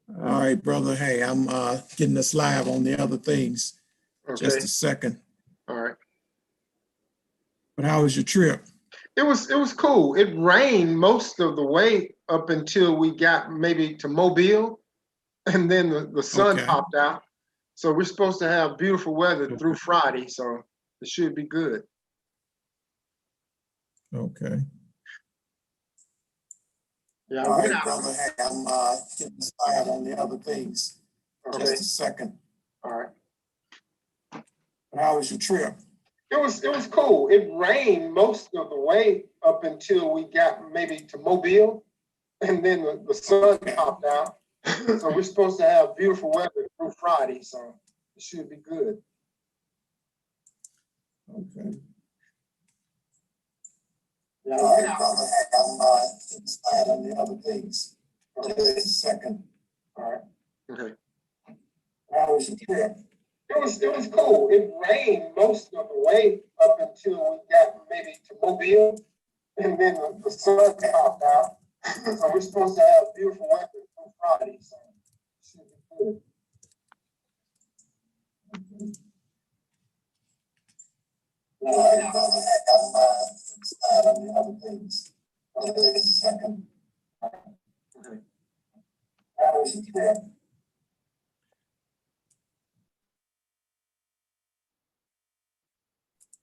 All right, brother. Hey, I'm getting us live on the other things. Just Okay. a second. All right. But how was your trip? It was cool. It rained most of the way up until we got maybe to Mobile, and then the sun Okay. popped out. So we're supposed to have beautiful weather through Friday, so it should be good. Okay. Yeah, All I went right, out. brother. Hey, I'm getting us live on the other things. Okay. Just a second. All right. But how was your trip? It was cool. It rained most of the way up until we got maybe to Mobile, and then the sun popped out. So we're supposed to have beautiful weather through Friday, so it should be good. Okay. Yeah, All right, brother. Hey, I'm getting us live on the other things. Just a second. all right. Okay. How was your trip? It was cool. It rained most of the way up until we got maybe to Mobile, and then the sun popped out. So we're supposed to have beautiful weather through Friday, so it should be good. All right, brother. Hey, I'm getting us live on the other things. Just a second. Okay. How was your trip?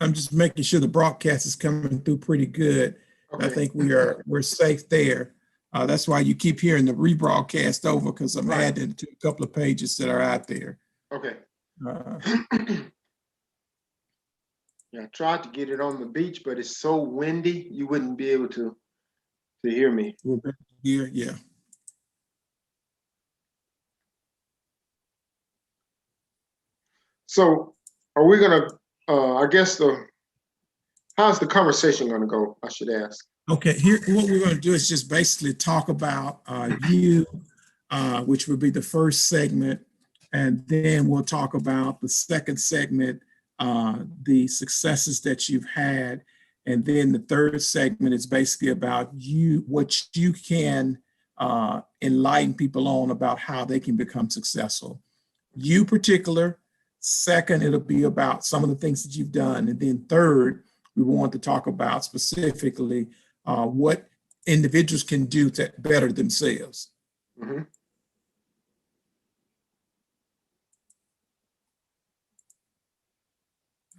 I'm just making sure the broadcast is coming through pretty good. I Okay. think we're safe there. That's why you keep hearing the rebroadcast over because I'm Right. adding to a couple of pages that are out there. Okay. Uh, Yeah, I tried to get it on the beach, but it's so windy you wouldn't be able to hear me. we're back here, yeah. So are we gonna I guess the how's the conversation gonna go, I should ask. Okay, here what we're going to do is just basically talk about you, which would be the first segment, and then we'll talk about the second segment, the successes that you've had, and then the third segment is basically about you, what you can enlighten people on about how they can become successful. You particular. Second, it'll be about some of the things that you've done, and then third, we want to talk about specifically what individuals can do to better themselves. Mhm.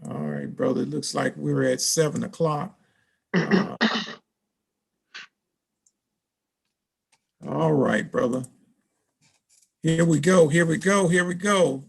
All right, brother. It looks like we're at 7 o'clock. Uh, all right, brother. Here we go. Here we go. Here we go.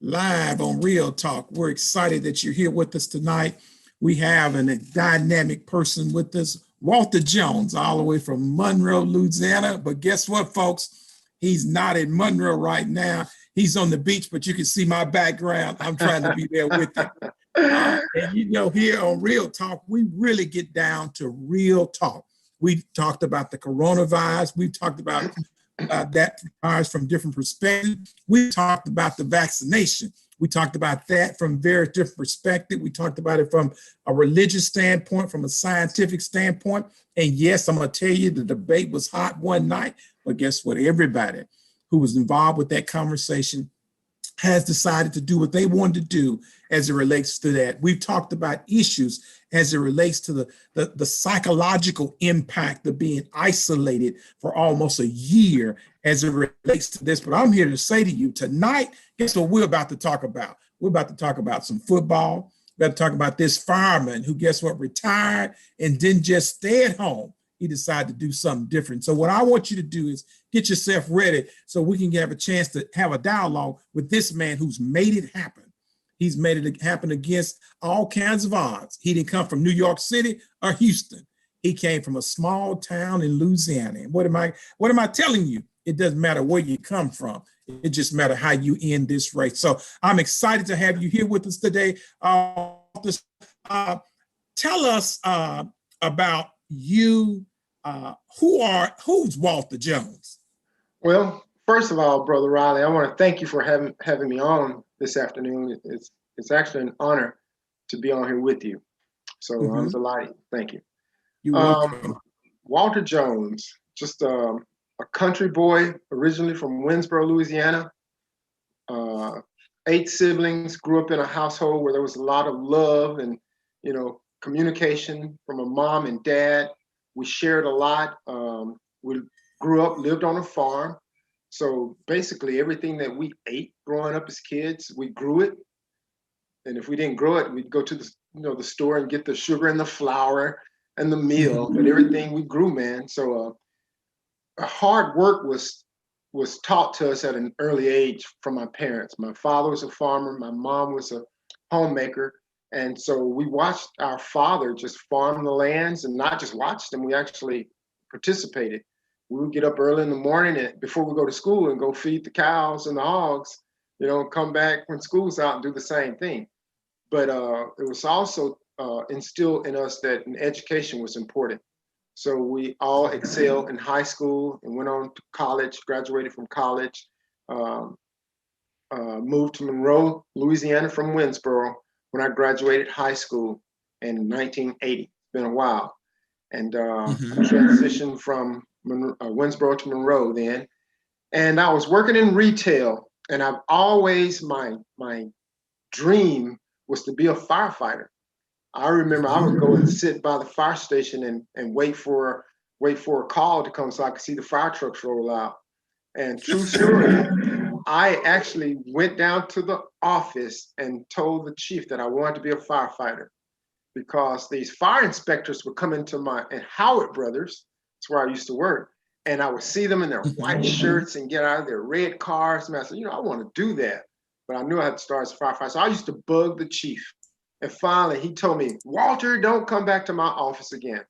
Live on Real Talk. We're excited that you're here with us tonight. We have a dynamic person with us, Walter Jones, all the way from Monroe, Louisiana. But guess what, folks? He's not in Monroe right now. He's on the beach, but you can see my background. I'm trying to be there with him. And you know, here on Real Talk, we really get down to real talk. We talked about the coronavirus. We talked about that virus from different perspectives. We talked about the vaccination. We talked about that from very different perspectives. We talked about it from a religious standpoint, from a scientific standpoint. And yes, I'm going to tell you, the debate was hot one night, but guess what? Everybody who was involved with that conversation has decided to do what they wanted to do as it relates to that. We've talked about issues as it relates to the psychological impact of being isolated for almost a year as it relates to this. But I'm here to say to you tonight, guess what we're about to talk about? We're about to talk about some football. We're about to talk about this fireman who, guess what, retired and didn't just stay at home. He decided to do something different. So what I want you to do is get yourself ready so we can have a chance to have a dialogue with this man who's made it happen. He's made it happen against all kinds of odds. He didn't come from New York City or Houston. He came from a small town in Louisiana. And what am I telling you? It doesn't matter where you come from. It just matters how you end this race. So I'm excited to have you here with us today. Uh, Tell us about you. Who's Walter Jones? Well, first of all, Brother Riley, I want to thank you for having me on this afternoon. It's actually an honor to be on here with you. So I'm Mm-hmm. delighted. Thank you. You're Um, welcome. Walter Jones, just a country boy originally from Winsboro, Louisiana. 8 siblings, grew up in a household where there was a lot of love and, communication from a mom and dad. We shared a lot. We grew up, lived on a farm. So basically everything that we ate growing up as kids, we grew it. And if we didn't grow it, we'd go to the store and get the sugar and the flour and the meal, but everything we grew, man. So hard work was taught to us at an early age from my parents. My father was a farmer, my mom was a homemaker. And so we watched our father just farm the lands, and not just watched them, we actually participated. We would get up early in the morning and before we go to school and go feed the cows and the hogs, come back when school's out and do the same thing. But it was also instilled in us that an education was important. So we all excelled in high school and went on to college, graduated from college, moved to Monroe, Louisiana from Winsboro when I graduated high school in 1980. It's been a while. And I transitioned from Winsboro to Monroe then. And I was working in retail, and I've always, my dream was to be a firefighter. I remember I would go and sit by the fire station and wait for a call to come so I could see the fire trucks roll out. And true story, I actually went down to the office and told the chief that I wanted to be a firefighter because these fire inspectors would come into and Howard Brothers, that's where I used to work, and I would see them in their white shirts and get out of their red cars. And I said, I want to do that. But I knew I had to start as a firefighter. So I used to bug the chief. And finally, he told me, Walter, don't come back to my office again.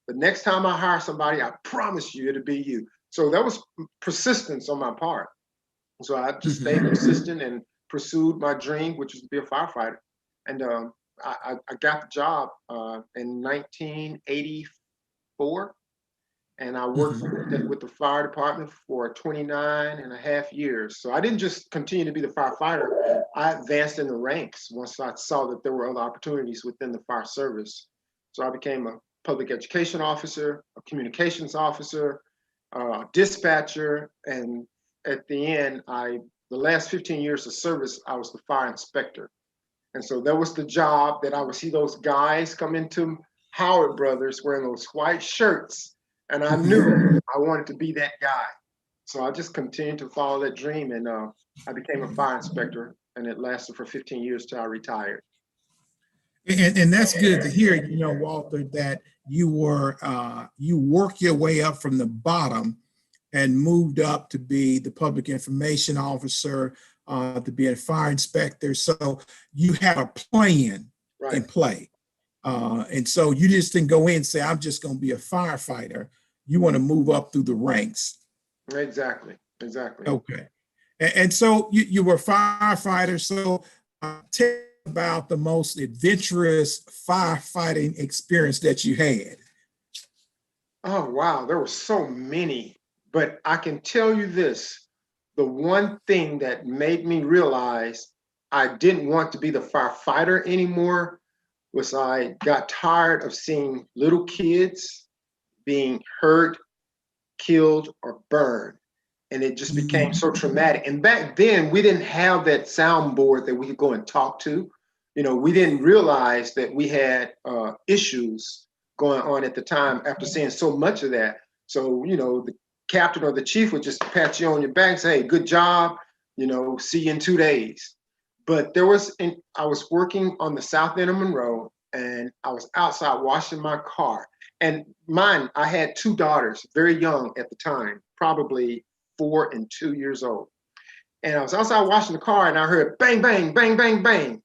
The next time I hire somebody, I promise you it'll be you. So that was persistence on my part. So I just stayed consistent and pursued my dream, which was to be a firefighter. And I got the job in 1984. And I worked with the fire department for 29 and a half years. So I didn't just continue to be the firefighter. I advanced in the ranks once I saw that there were other opportunities within the fire service. So I became a public education officer, a communications officer, dispatcher, and at the end, the last 15 years of service, I was the fire inspector. And so that was the job that I would see those guys come into Howard Brothers wearing those white shirts. And I knew I wanted to be that guy. So I just continued to follow that dream, and I became a fire inspector, and it lasted for 15 years till I retired. And that's good to hear, Walter, that you work your way up from the bottom and moved up to be the public information officer, to be a fire inspector. So you had a plan in play. And so you just didn't go in and say, I'm just going to be a firefighter. You want to move up through the ranks. Exactly. Okay. And so you were a firefighter. So tell me about the most adventurous firefighting experience that you had. Oh, wow. There were so many. But I can tell you this, the one thing that made me realize I didn't want to be the firefighter anymore was I got tired of seeing little kids being hurt, killed, or burned. And it just became so traumatic. And back then, we didn't have that soundboard that we could go and talk to. We didn't realize that we had issues going on at the time after seeing so much of that. So, the captain or the chief would just pat you on your back and say, hey, good job, see you in 2 days. But I was working on the south end of Monroe, and I was outside washing my car. And I had 2 daughters, very young at the time, probably 4 and 2 years old. And I was outside washing the car, and I heard bang, bang, bang, bang, bang.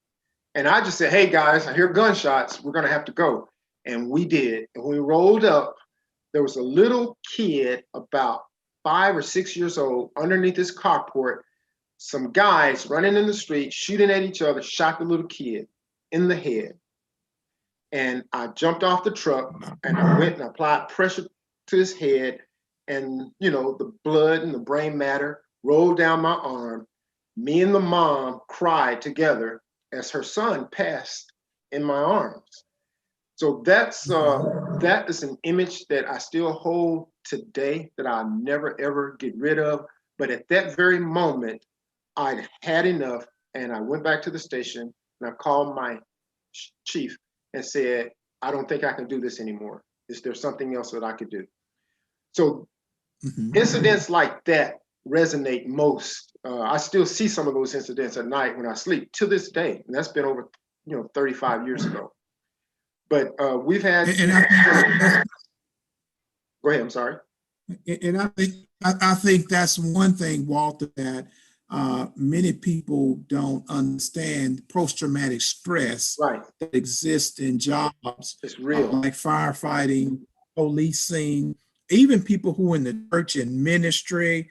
And I just said, hey guys, I hear gunshots, we're gonna have to go. And we did. And when we rolled up, there was a little kid about 5 or 6 years old underneath his carport. Some guys running in the street, shooting at each other, shot the little kid in the head. And I jumped off the truck and I went and applied pressure to his head, and the blood and the brain matter rolled down my arm. Me and the mom cried together as her son passed in my arms. So that is an image that I still hold today that I'll never ever get rid of. But at that very moment, I'd had enough, and I went back to the station and I called my chief and said, I don't think I can do this anymore. Is there something else that I could do? So incidents like that resonate most. I still see some of those incidents at night when I sleep to this day, and that's been over 35 years ago. But we've had. And I think Go ahead. I'm sorry. And I think that's one thing, Walter, that many people don't understand post-traumatic stress Right. that exists in jobs It's real. like firefighting, policing, even people who are in the church and ministry,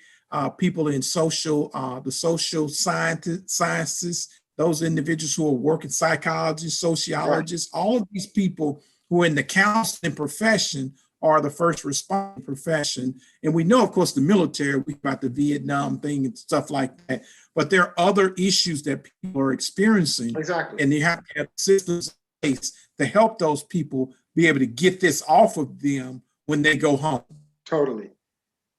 people in the social sciences, those individuals who are working psychologists, sociologists, all of these people who are in the counseling profession are the first responding profession. And we know, of course, the military, we got the Vietnam thing and stuff like that, but there are other issues that people are experiencing. Exactly. And you have to have systems in place to help those people be able to get this off of them when they go home. Totally.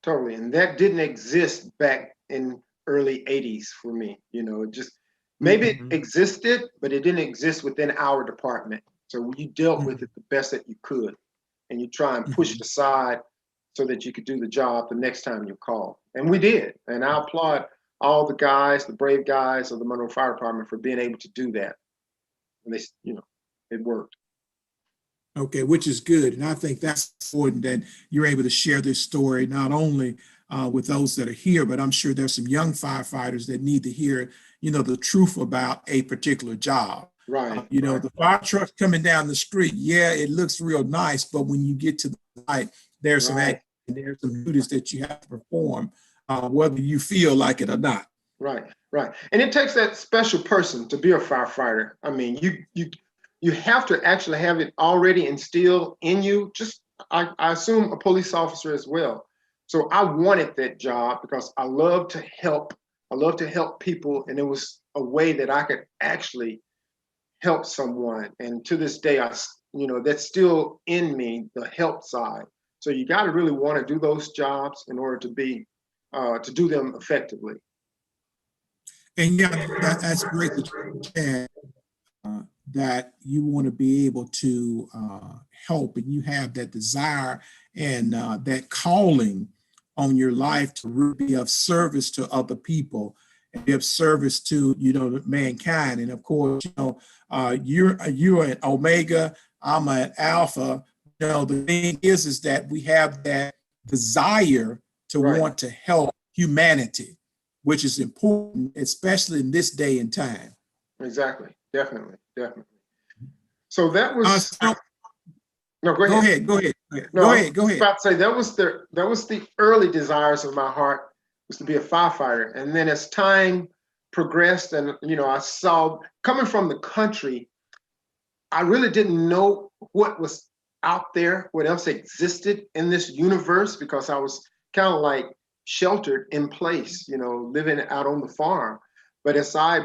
And that didn't exist back in early 80s for me. It just, maybe it existed, but it didn't exist within our department. So you dealt with it the best that you could. And you try and push it aside so that you could do the job the next time you call. And we did. And I applaud all the guys, the brave guys of the Monroe Fire Department for being able to do that. And they, it worked. Okay, which is good. And I think that's important that you're able to share this story, not only with those that are here, but I'm sure there's some young firefighters that need to hear, the truth about a particular job. Right. The fire truck coming down the street, yeah, it looks real nice, but when you get to the site, there's some action, there's some duties that you have to perform, whether you feel like it or not. Right. And it takes that special person to be a firefighter. I mean, you have to actually have it already instilled in you. Just I assume a police officer as well. So I wanted that job because I love to help. I love to help people, and it was a way that I could actually help someone. And to this day, that's still in me, the help side. So you got to really want to do those jobs in order to do them effectively. And yeah, that's great that you can, that you want to be able to help, and you have that desire and that calling on your life to really be of service to other people and be of service to mankind. And of course, you're an Omega, I'm an Alpha. The thing is that we have that desire to want to help humanity, which is important, especially in this day and time. Exactly. Definitely. So that was. No, go ahead. Go ahead. No, I was about to say that was the early desires of my heart, was to be a firefighter. And then as time progressed, and I saw, coming from the country, I really didn't know what was out there, what else existed in this universe, because I was kind of like sheltered in place, living out on the farm. But as I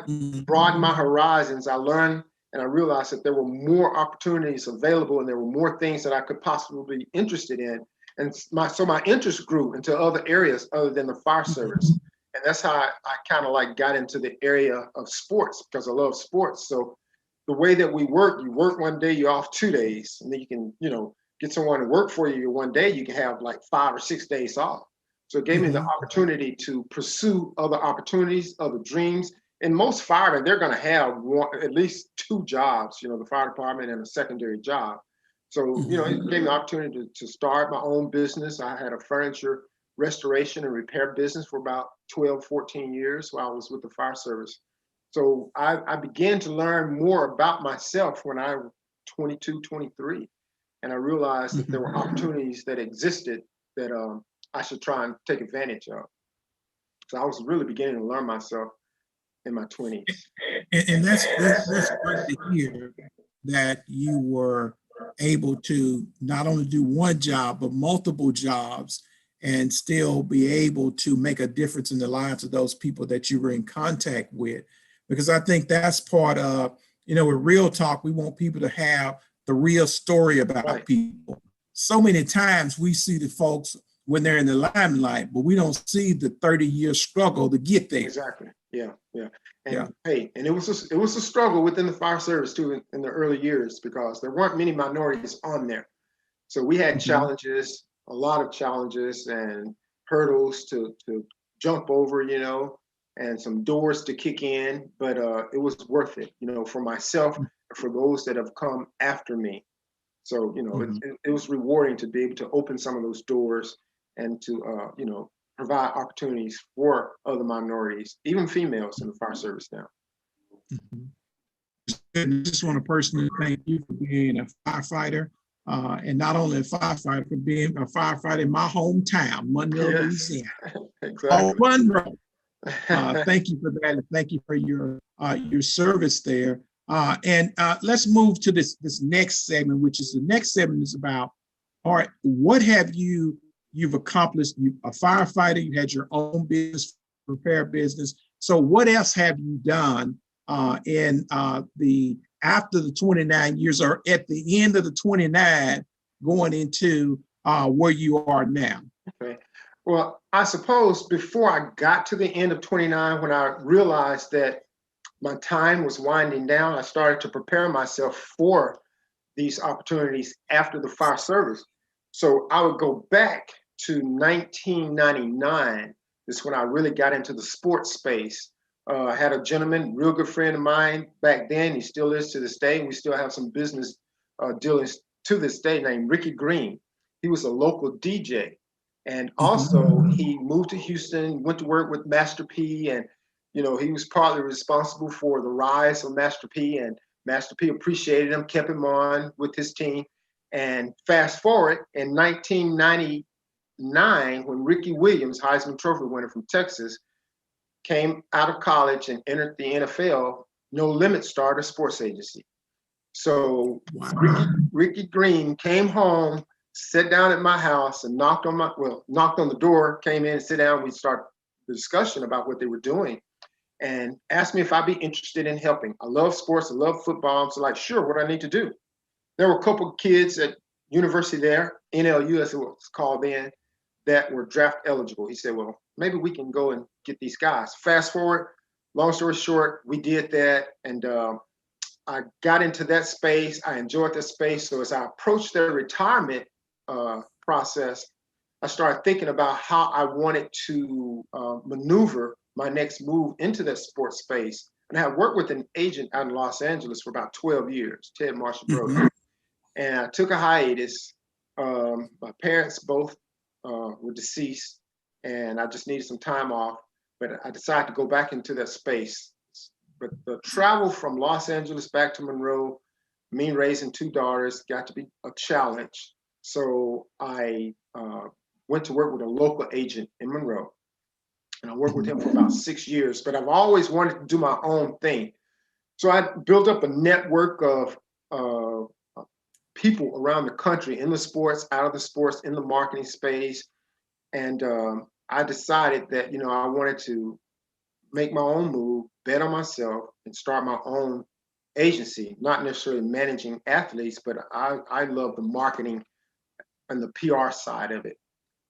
broadened my horizons, I learned and I realized that there were more opportunities available, and there were more things that I could possibly be interested in. And so my interest grew into other areas other than the fire service. And that's how I kind of like got into the area of sports, because I love sports. So the way that we work, you work one day, you're off 2 days, and then you can, get someone to work for you one day, you can have like 5 or 6 days off. So it gave me the opportunity to pursue other opportunities, other dreams. And most firemen, they're going to have at least 2 jobs, the fire department and a secondary job. So, it gave me the opportunity to start my own business. I had a furniture restoration and repair business for about 12, 14 years while I was with the fire service. So I began to learn more about myself when I was 22, 23. And I realized that there were opportunities that existed that I should try and take advantage of. So I was really beginning to learn myself in my 20s. And that's great to hear that you were able to not only do one job, but multiple jobs, and still be able to make a difference in the lives of those people that you were in contact with. Because I think that's part of, with Real Talk, we want people to have the real story about Right. people. So many times we see the folks when they're in the limelight, but we don't see the 30-year struggle to get there. Exactly. Yeah. Yeah. And Yeah. hey, and it was a struggle within the fire service too in the early years because there weren't many minorities on there. So we had challenges, a lot of challenges and hurdles to jump over, you know, and some doors to kick in, but it was worth it, you know, for myself and for those that have come after me. So, you know, it was rewarding to be able to open some of those doors and to, you know, provide opportunities for other minorities, even females in the fire service now. I just want to personally thank you for being a firefighter, and not only a firefighter, for being a firefighter in my hometown, Monroe, Yes, Louisiana. exactly. Oh, Monroe. Thank you for that, and thank you for your service there. And let's move to this next segment, which is the next segment is about, all right, what have you've accomplished? You a firefighter, you had your own business, repair business. So what else have you done in the after the 29 years, or at the end of the 29, going into where you are now? Okay. Well, I suppose before I got to the end of 29, when I realized that my time was winding down, I started to prepare myself for these opportunities after the fire service. So I would go back to 1999. This is when I really got into the sports space. I had a gentleman, real good friend of mine back then. He still is to this day. We still have some business dealings to this day, named Ricky Green. He was a local DJ. And also he moved to Houston, went to work with Master P, and you know, he was partly responsible for the rise of Master P, and Master P appreciated him, kept him on with his team. And fast forward in 1999, when Ricky Williams, Heisman Trophy winner from Texas, came out of college and entered the NFL, No Limit started a sports agency. So Ricky Green came home, sat down at my house, and knocked on the door, came in and sit down. We start the discussion about what they were doing, and asked me if I'd be interested in helping. I love sports, I love football. I'm so like, sure, what do I need to do? There were a couple of kids at university there, NLU as it was called then, that were draft eligible. He said, well, maybe we can go and get these guys. Fast forward, long story short, we did that, and I got into that space. I enjoyed that space. So as I approached the retirement process, I started thinking about how I wanted to maneuver my next move into that sports space. And I had worked with an agent out in Los Angeles for about 12 years, Ted Marshall Brody. And I took a hiatus. My parents both were deceased, and I just needed some time off. But I decided to go back into that space. But the travel from Los Angeles back to Monroe, me raising two daughters, got to be a challenge. So I went to work with a local agent in Monroe. And I worked with him for about 6 years, but I've always wanted to do my own thing. So I built up a network of people around the country in the sports, out of the sports, in the marketing space. And I decided that, you know, I wanted to make my own move, bet on myself, and start my own agency, not necessarily managing athletes, but I love the marketing and the PR side of it.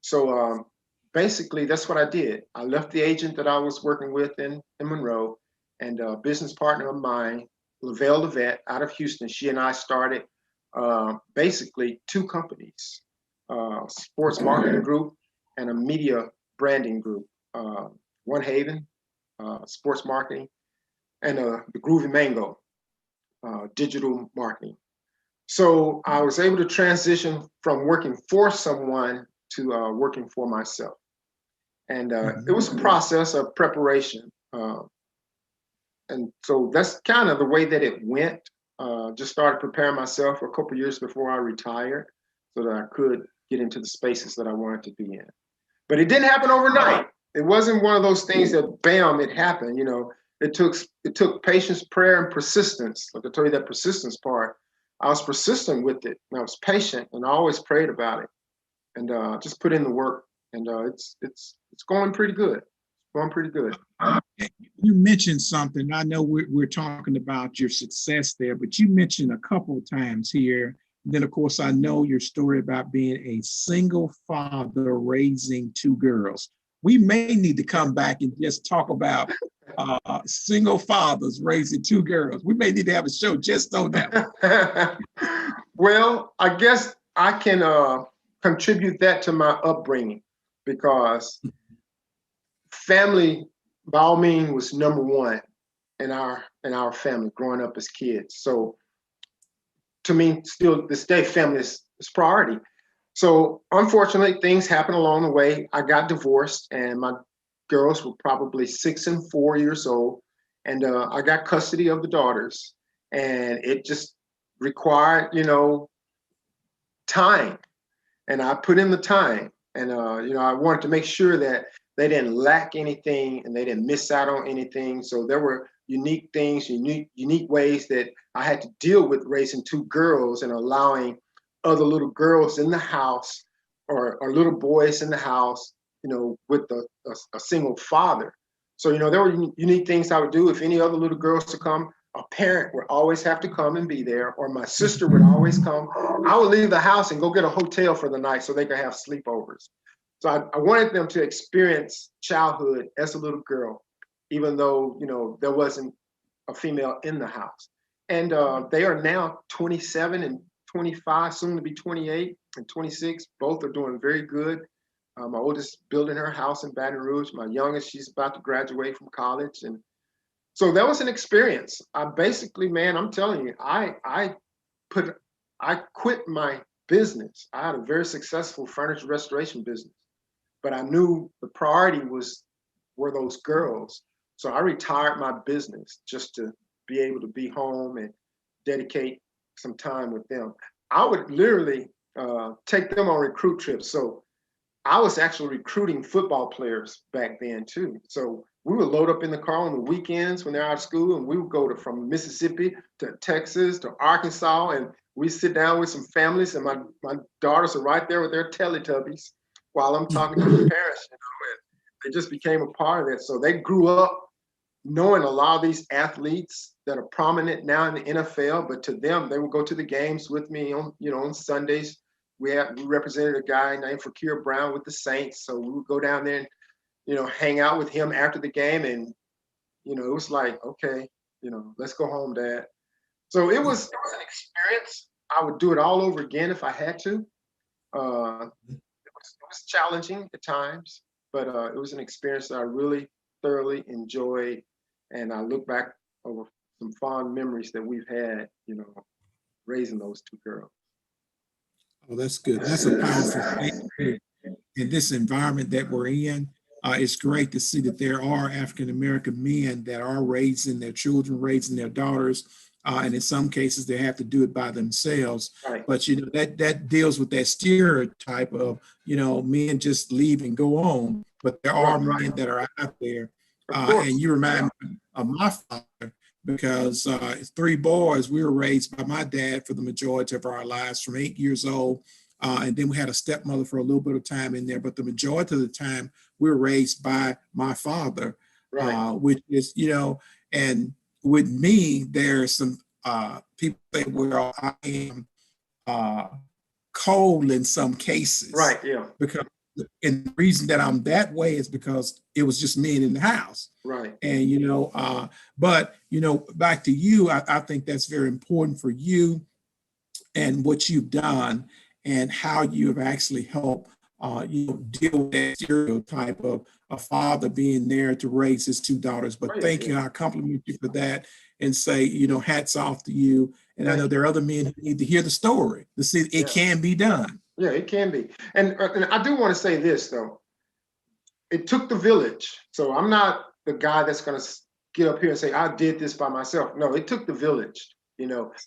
So basically, that's what I did. I left the agent that I was working with in Monroe, and a business partner of mine, Lavelle Levette, out of Houston. She and I started basically two companies, sports marketing group and a media branding group. One Haven, sports marketing, and the Groovy Mango, digital marketing. So I was able to transition from working for someone to working for myself. And it was a process of preparation. And so that's kind of the way that it went. Just started preparing myself for a couple of years before I retired so that I could get into the spaces that I wanted to be in. But it didn't happen overnight. It wasn't one of those things that, bam, it happened. You know, it took patience, prayer, and persistence. Like I told you, that persistence part. I was persistent with it, and I was patient, and I always prayed about it, and just put in the work. And it's going pretty good. It's going pretty good. You mentioned something. I know we're talking about your success there, but you mentioned a couple of times here. Then, of course, I know your story about being a single father raising two girls. We may need to come back and just talk about single fathers raising two girls. We may need to have a show just on that. Well, I guess I can contribute that to my upbringing because family, by all means, was number one in our family growing up as kids. So to me, still this day, family is priority. So unfortunately, things happened along the way. I got divorced, and my girls were probably 6 and 4 years old, and I got custody of the daughters, and it just required, time, and I put in the time, and I wanted to make sure that they didn't lack anything and they didn't miss out on anything. So there were unique things, unique ways that I had to deal with raising two girls and allowing other little girls in the house or little boys in the house, with a single father. So, there were unique things I would do. If any other little girls to come, a parent would always have to come and be there, or my sister would always come. I would leave the house and go get a hotel for the night so they could have sleepovers. So I wanted them to experience childhood as a little girl, even though, there wasn't a female in the house. And they are now 27 and 25, soon to be 28 and 26. Both are doing very good. My oldest building her house in Baton Rouge. My youngest, she's about to graduate from college. And so that was an experience. I basically, man, I'm telling you, I quit my business. I had a very successful furniture restoration business, but I knew the priority were those girls. So I retired my business just to be able to be home and dedicate some time with them. I would literally take them on recruit trips. So I was actually recruiting football players back then too. So we would load up in the car on the weekends when they're out of school, and we would go from Mississippi to Texas to Arkansas, and we sit down with some families, and my daughters are right there with their Teletubbies while I'm talking to the parents, and they just became a part of that. So they grew up knowing a lot of these athletes that are prominent now in the NFL, but to them, they would go to the games with me on Sundays. We represented a guy named Fakir Brown with the Saints, so we would go down there and hang out with him after the game, and it was like, okay, let's go home, Dad. So it was an experience. I would do it all over again if I had to. It was challenging at times, but it was an experience that I really thoroughly enjoyed, and I look back over some fond memories that we've had, raising those two girls. Oh, that's good. That's a powerful thing. In this environment that we're in, it's great to see that there are African American men that are raising their children, raising their daughters, and in some cases they have to do it by themselves. Right. But that deals with that stereotype of men just leave and go on. But there are Right. men that are out there, Of course. and you remind me of my father because three boys. We were raised by my dad for the majority of our lives from 8 years old. And then we had a stepmother for a little bit of time in there, but the majority of the time we were raised by my father, Right. which is, and with me, there's some people say, well, I am uh, cold in some cases. Right. Yeah. Because, and the reason that I'm that way is because it was just men in the house. Right. And, but, back to you, I think that's very important for you and what you've done and how you have actually helped deal with that stereotype of a father being there to raise his two daughters. But thank you. I compliment you for that and say, hats off to you. And I know there are other men who need to hear the story to see it can be done. Yeah, it can be. And I do want to say this, though. It took the village. So I'm not the guy that's going to get up here and say, I did this by myself. No, it took the village.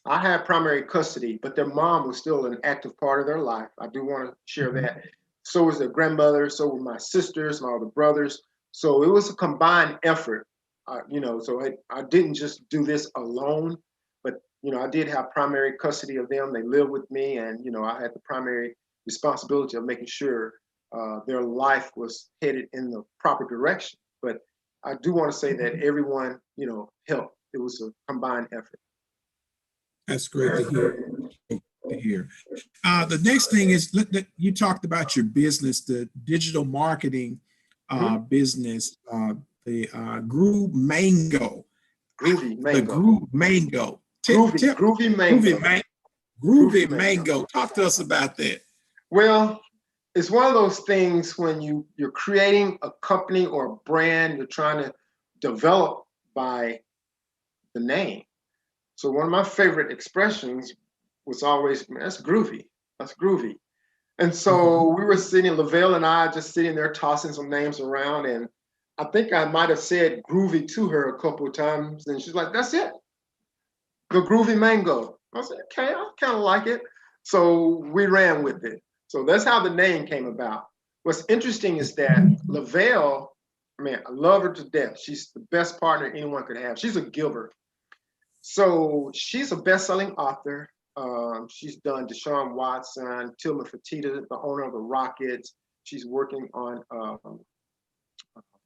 I had primary custody, but their mom was still an active part of their life. I do want to share that. So was their grandmother. So were my sisters, my other brothers. So it was a combined effort, so I didn't just do this alone, but, I did have primary custody of them. They lived with me, and, I had the primary responsibility of making sure their life was headed in the proper direction. But I do want to say that everyone, helped. It was a combined effort. That's great to hear. To hear. The next thing is you talked about your business, the digital marketing business, the Groove Mango. Groovy The Mango. Groove Mango. Groovy Mango. Groovy Mango. Talk to us about that. Well, it's one of those things when you're creating a company or a brand you're trying to develop by the name. So one of my favorite expressions was always, "Man, that's groovy. That's groovy." And so we were sitting, Lavelle and I, just sitting there tossing some names around, and I think I might have said groovy to her a couple of times, and she's like, "That's it, the Groovy Mango." I said, "Okay, I kind of like it." So we ran with it. So that's how the name came about. What's interesting is that Lavelle, man, I love her to death. She's the best partner anyone could have. She's a giver. So she's a best-selling author. She's done Deshaun Watson, Tillman Fertitta, the owner of the Rockets. She's working on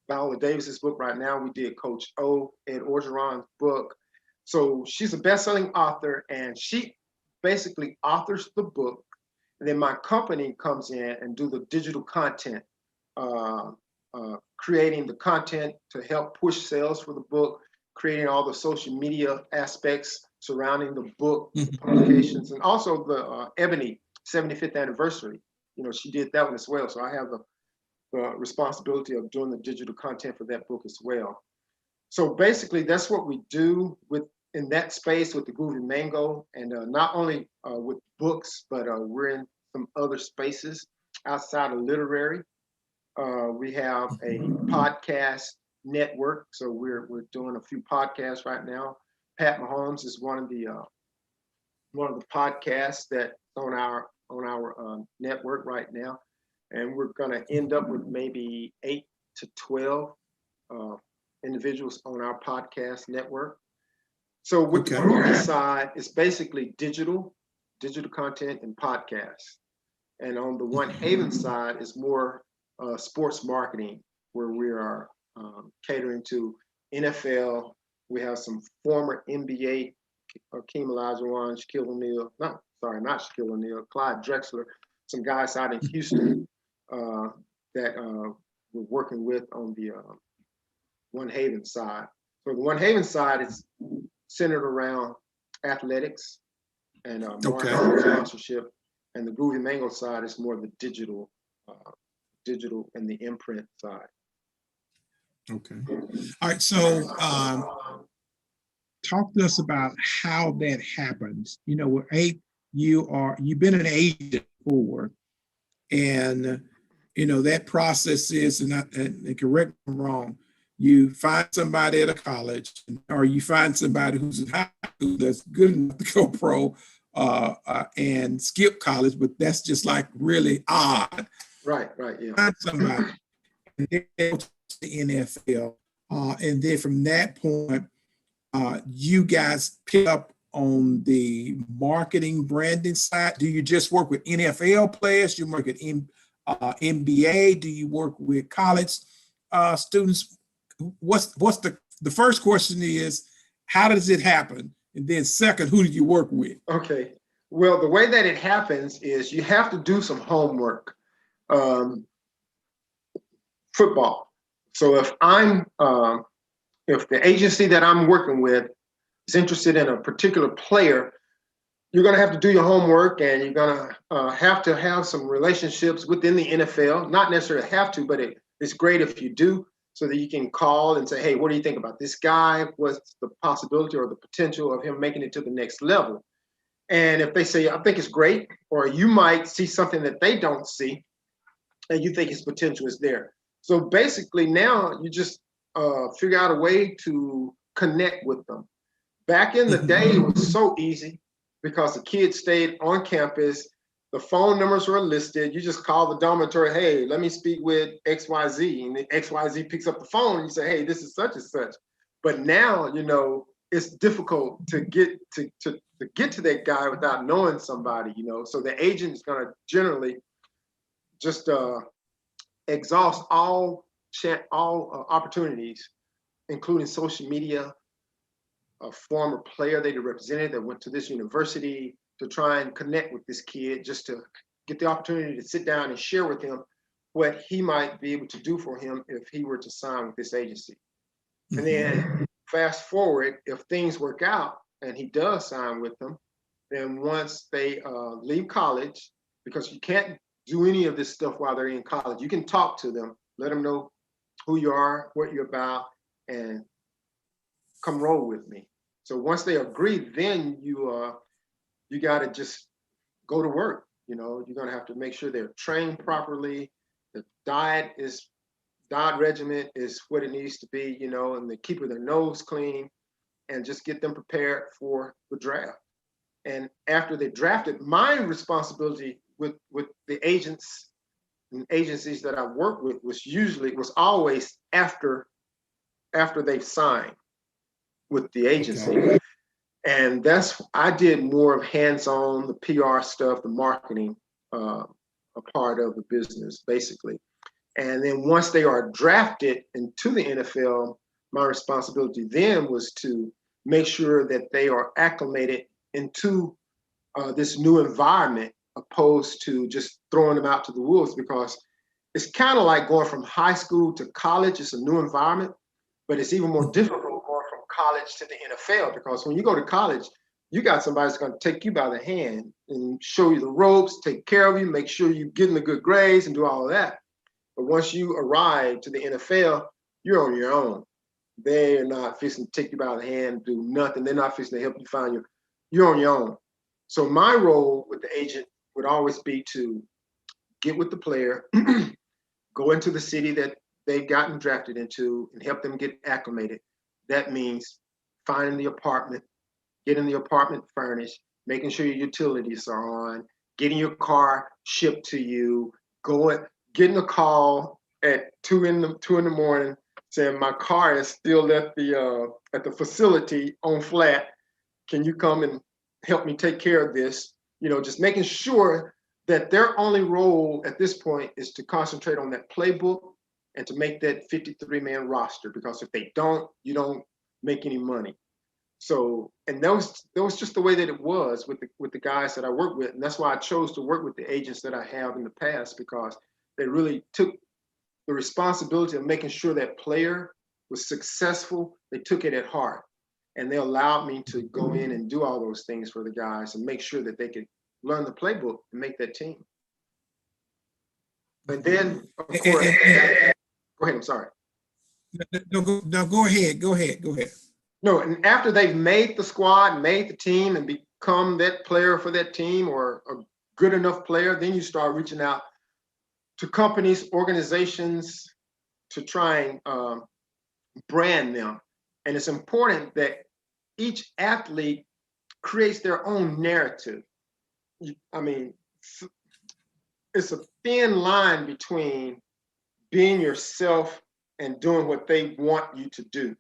Viola Davis's book right now. We did Coach O, Ed Orgeron's book. So she's a best-selling author, and she basically authors the book. And then my company comes in and do the digital content, creating the content to help push sales for the book, creating all the social media aspects surrounding the book, publications, and also the Ebony 75th anniversary. She did that one as well. So I have the responsibility of doing the digital content for that book as well. So basically, that's what we do in that space with the Groovy Mango, and not only with books, but we're in some other spaces outside of literary. We have a podcast network, so we're doing a few podcasts right now. Pat Mahomes is one of the podcasts that's on our network right now, and we're going to end up with maybe 8 to 12 individuals on our podcast network. So with the Groovy side, it's basically digital content and podcasts, and on the One Haven side is more sports marketing, where we are catering to NFL. We have some former NBA, Hakeem Olajuwon, Shaquille O'Neal, not Shaquille O'Neal, Clyde Drexler, some guys out in Houston that we're working with on the One Haven side. So the One Haven side is centered around athletics and marketing, sponsorship, and the Groovy Mango side is more the digital and the imprint side. Okay. All right. So talk to us about how that happens. You've been an agent before, and that process is, and correct me if I'm wrong, you find somebody at a college, or you find somebody who's in high school that's good enough to go pro and skip college, but that's just like really odd. Right, yeah. Find somebody, and they go to the NFL, and then from that point, you guys pick up on the marketing branding side. Do you just work with NFL players? Do you work at NBA? Do you work with college students? What's the first question is, how does it happen? And then second, who do you work with? Okay. Well, the way that it happens is you have to do some homework. Football. So if the agency that I'm working with is interested in a particular player, you're going to have to do your homework, and you're going to have some relationships within the NFL. Not necessarily have to, but it's great if you do, so that you can call and say, "Hey, what do you think about this guy? What's the possibility or the potential of him making it to the next level?" And if they say, "I think it's great," or you might see something that they don't see, and you think his potential is there. So basically now you just figure out a way to connect with them. Back in the day, it was so easy because the kids stayed on campus. The phone numbers were listed. You just call the dormitory, "Hey, let me speak with XYZ." And the XYZ picks up the phone and you say, "Hey, this is such and such." But now, it's difficult to get to that guy without knowing somebody, So the agent is going to generally just exhaust all opportunities including social media, a former player they represented that went to this university, to try and connect with this kid, just to get the opportunity to sit down and share with him what he might be able to do for him if he were to sign with this agency. And then fast forward, if things work out and he does sign with them, then once they leave college, because you can't do any of this stuff while they're in college, you can talk to them, let them know who you are, what you're about, and come roll with me. So once they agree, then you got to just go to work. You know, you're going to have to make sure they're trained properly. The diet regimen is what it needs to be, you know, and they keep their nose clean and just get them prepared for the draft. And after they drafted, my responsibility with the agents and agencies that I work with was always after they've signed with the agency. Okay. And I did more of hands-on, the PR stuff, the marketing, a part of the business, basically. And then once they are drafted into the NFL, my responsibility then was to make sure that they are acclimated into this new environment, opposed to just throwing them out to the wolves, because it's kind of like going from high school to college. It's a new environment, but it's even more difficult going from college to the NFL, because when you go to college, you got somebody that's going to take you by the hand and show you the ropes, take care of you, make sure you're getting the good grades and do all of that. But once you arrive to the NFL, you're on your own. They're not fixing to take you by the hand, do nothing. They're not fixing to help you find you're on your own. So my role with the agent would always be to get with the player, go into the city that they've gotten drafted into and help them get acclimated. That means finding the apartment, getting the apartment furnished, making sure your utilities are on, getting your car shipped to you, getting a call at 2 in the morning saying my car is still at the facility on flat. Can you come and help me take care of this? You know, just making sure that their only role at this point is to concentrate on that playbook and to make that 53-man roster, because if they don't, you don't make any money. So, and that was just the way that it was with the guys that I work with. And that's why I chose to work with the agents that I have in the past, because they really took the responsibility of making sure that player was successful. They took it at heart, and they allowed me to go in and do all those things for the guys and make sure that they could learn the playbook and make that team. But then, of course, go ahead, I'm sorry. No, go ahead. No, and after they've made the squad, made the team, and become that player for that team, or a good enough player, then you start reaching out to companies, organizations, to try and brand them. And it's important that each athlete creates their own narrative. I mean, it's a thin line between being yourself and doing what they want you to do.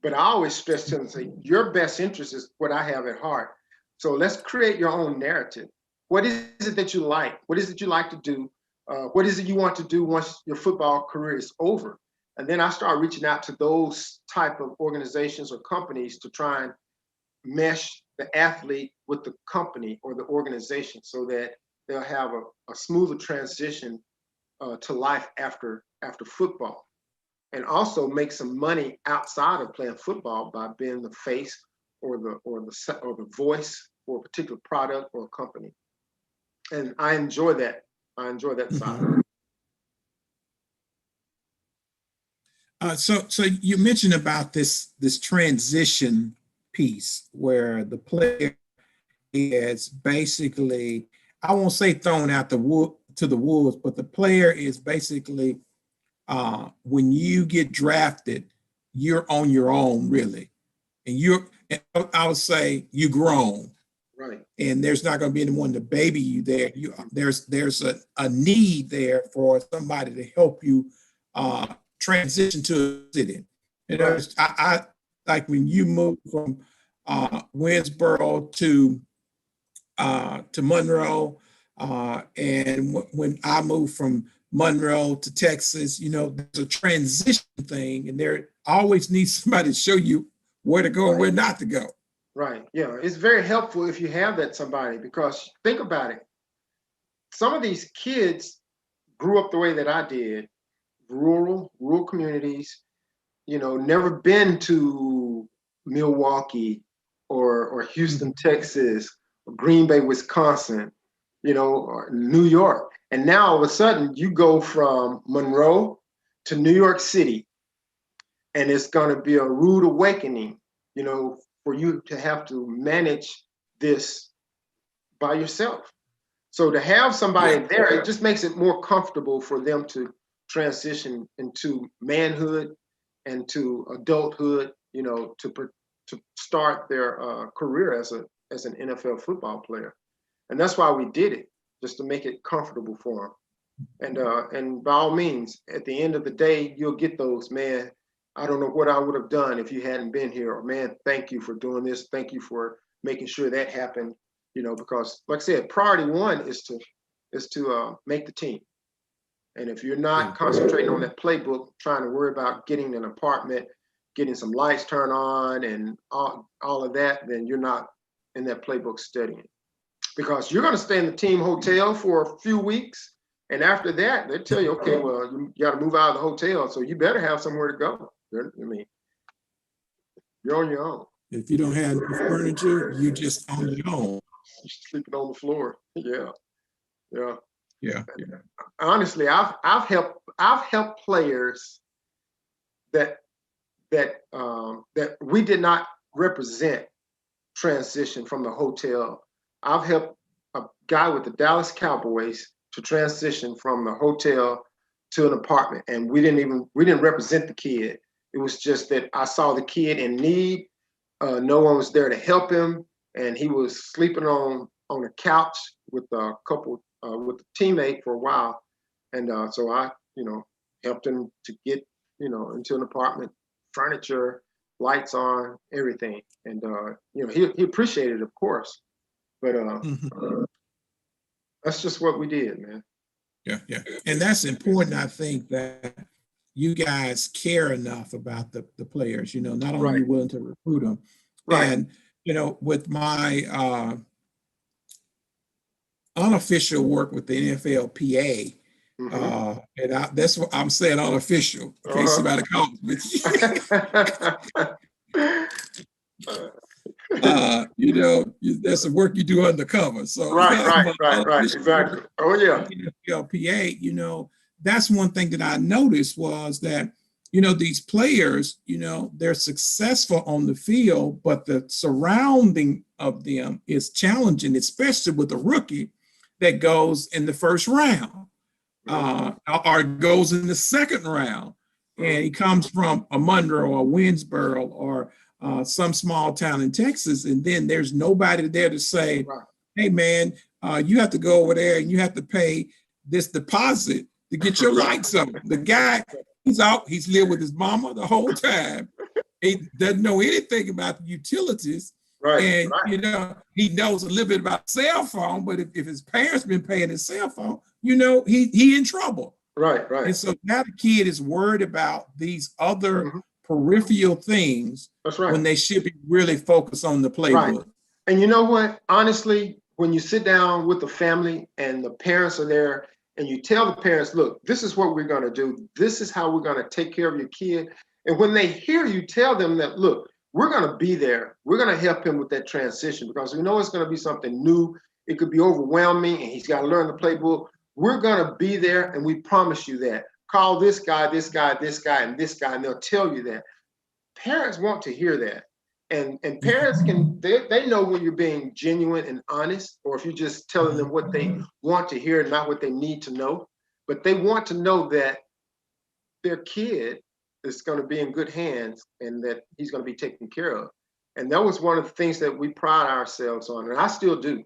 But I always stress to them and say, your best interest is what I have at heart. So let's create your own narrative. What is it that you like? What is it you like to do? What is it you want to do once your football career is over? And then I start reaching out to those type of organizations or companies to try and mesh the athlete with the company or the organization, so that they'll have a smoother transition to life after football, and also make some money outside of playing football by being the face or the voice for a particular product or company. And I enjoy that. I enjoy that side. So you mentioned about this transition piece where the player is basically, I won't say thrown out to the wolves, but the player is basically, when you get drafted, you're on your own, really, and I would say you grown. Right. And there's not going to be anyone to baby you there. There's a need there for somebody to help you transition to a city. You know, right. I like when you move from Winsboro to Monroe, and when I moved from Monroe to Texas, there's a transition thing, and there always needs somebody to show you where to go and where not to go. Right. Yeah. It's very helpful if you have that somebody, because think about it. Some of these kids grew up the way that I did, rural communities, never been to Milwaukee or Houston, Texas, or Green Bay, Wisconsin, or New York. And now all of a sudden you go from Monroe to New York City, and it's going to be a rude awakening, for you to have to manage this by yourself. So to have somebody there, it just makes it more comfortable for them to transition into manhood and to adulthood, to start their career as an NFL football player. And that's why we did it, just to make it comfortable for them. And by all means, at the end of the day, you'll get those, man, I don't know what I would have done if you hadn't been here, or man, thank you for doing this. Thank you for making sure that happened, because like I said, priority one is to make the team. And if you're not concentrating on that playbook, trying to worry about getting an apartment, getting some lights turned on and all of that, then you're not in that playbook studying. Because you're going to stay in the team hotel for a few weeks. And after that, they tell you, okay, well, you got to move out of the hotel. So you better have somewhere to go. I mean, you're on your own. If you don't have any furniture, you're just on your own. You're sleeping on the floor. Yeah. Yeah. Yeah. Honestly, I've helped players that we did not represent transition from the hotel. I've helped a guy with the Dallas Cowboys to transition from the hotel to an apartment, and we didn't represent the kid. It was just that I saw the kid in need. No one was there to help him, and he was sleeping on a couch with a couple with a teammate for a while, and so I helped him to get into an apartment, furniture, lights on, everything, and he appreciated it, of course, but that's just what we did, man. Yeah. And that's important. I think that you guys care enough about the players, not only are you willing to recruit them. Right. And, with my unofficial work with the NFLPA, and that's what I'm saying, unofficial, in case somebody calls me. There's some work you do undercover. So right, exactly. Oh yeah. NFLPA, that's one thing that I noticed was that, these players, they're successful on the field, but the surrounding of them is challenging, especially with a rookie that goes in the first round or goes in the second round. And he comes from a Monroe or Winsboro or some small town in Texas, and then there's nobody there to say, hey, man, you have to go over there and you have to pay this deposit to get your lights on. The guy, he's out, he's lived with his mama the whole time. He doesn't know anything about the utilities. And, he knows a little bit about cell phone, but if his parents been paying his cell phone, he in trouble. Right. And so now the kid is worried about these other peripheral things when they should be really focused on the playbook. Right. And you know what? Honestly, when you sit down with the family and the parents are there and you tell the parents, look, this is what we're going to do. This is how we're going to take care of your kid. And when they hear you tell them that, look, we're going to be there. We're going to help him with that transition because we know it's going to be something new. It could be overwhelming and he's got to learn the playbook. We're going to be there, and we promise you that. Call this guy, this guy, this guy, and this guy, and they'll tell you that. Parents want to hear that. And parents they know when you're being genuine and honest, or if you're just telling them what they want to hear and not what they need to know. But they want to know that their kid is going to be in good hands and that he's going to be taken care of. And that was one of the things that we pride ourselves on, and I still do,